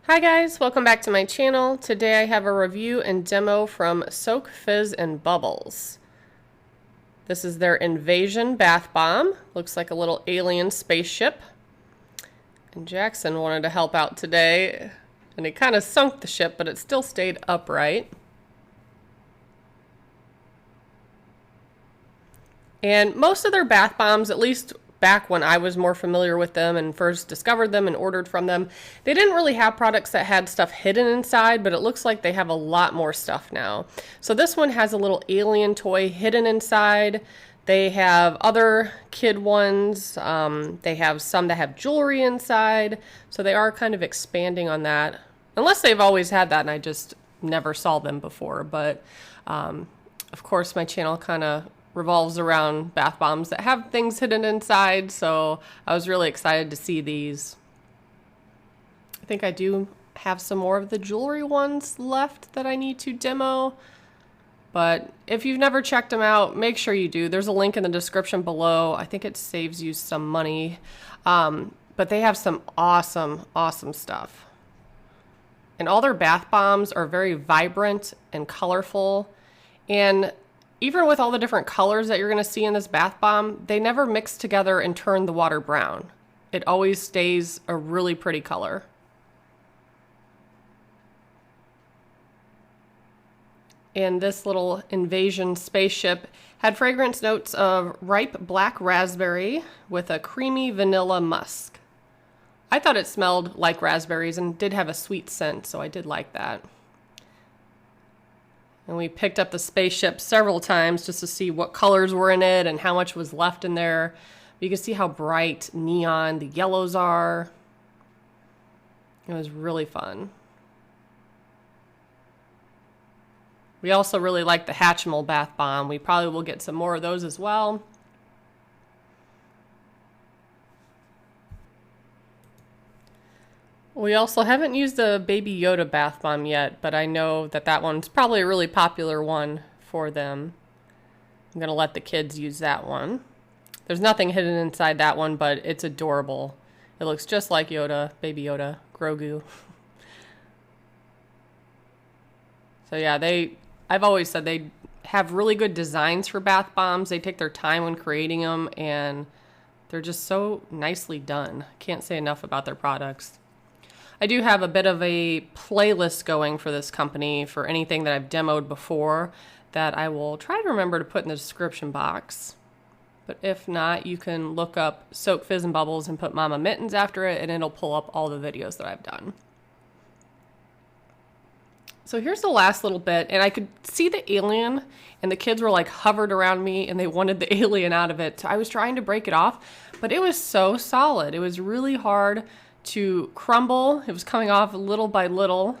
Hi guys, welcome back to my channel. Today I have a review and demo from Soak, Fizz, and Bubbles. This is their Invasion Bath Bomb. Looks like a little alien spaceship. And Jackson wanted to help out today, and he kind of sunk the ship, but it still stayed upright. And most of their bath bombs, at least back when I was more familiar with them and first discovered them and ordered from them, they didn't really have products that had stuff hidden inside, but it looks like they have a lot more stuff now. So this one has a little alien toy hidden inside. They have other kid ones. They have some that have jewelry inside. So they are kind of expanding on that. Unless they've always had that and I just never saw them before. But of course my channel kind of revolves around bath bombs that have things hidden inside, so I was really excited to see these. I think I do have some more of the jewelry ones left that I need to demo, but if you've never checked them out, make sure you do. There's a link in the description below. I think it saves you some money, but they have some awesome stuff. And all their bath bombs are very vibrant and colorful, and even with all the different colors that you're going to see in this bath bomb, they never mix together and turn the water brown. It always stays a really pretty color. And this little Invasion spaceship had fragrance notes of ripe black raspberry with a creamy vanilla musk. I thought it smelled like raspberries and did have a sweet scent, so I did like that. And we picked up the spaceship several times just to see what colors were in it and how much was left in there. You can see how bright neon the yellows are. It was really fun. We also really like the Hatchimal bath bomb. We probably will get some more of those as well. We also haven't used the Baby Yoda bath bomb yet, but I know that that one's probably a really popular one for them. I'm going to let the kids use that one. There's nothing hidden inside that one, but it's adorable. It looks just like Yoda, Baby Yoda, Grogu. So yeah, I've always said they have really good designs for bath bombs. They take their time when creating them, and they're just so nicely done. Can't say enough about their products. I do have a bit of a playlist going for this company for anything that I've demoed before that I will try to remember to put in the description box. But if not, you can look up Soak, Fizz, and Bubbles and put Mama Mittens after it, and it'll pull up all the videos that I've done. So here's the last little bit, and I could see the alien, and the kids were like hovered around me, and they wanted the alien out of it. So I was trying to break it off, but it was so solid. It was really hard to crumble. It was coming off little by little.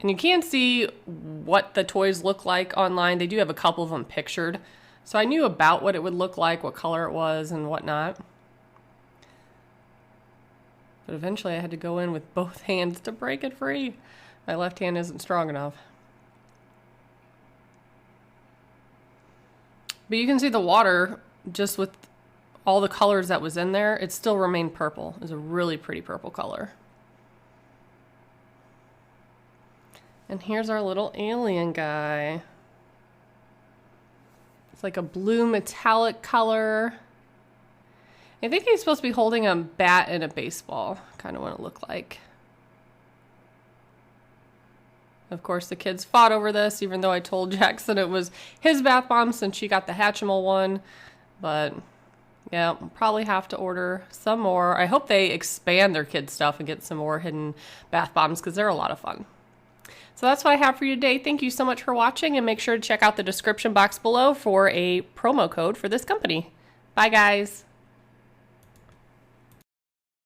And you can see what the toys look like online. They do have a couple of them pictured. So I knew about what it would look like, what color it was, and whatnot. But eventually I had to go in with both hands to break it free. My left hand isn't strong enough. But you can see the water, just with all the colors that was in there, it still remained purple. It was a really pretty purple color. And here's our little alien guy. It's like a blue metallic color. I think he's supposed to be holding a bat and a baseball, kind of what it looked like. Of course, the kids fought over this, even though I told Jackson it was his bath bomb since she got the Hatchimal one. But yeah, we'll probably have to order some more. I hope they expand their kids' stuff and get some more hidden bath bombs because they're a lot of fun. So that's what I have for you today. Thank you so much for watching, and make sure to check out the description box below for a promo code for this company. Bye, guys.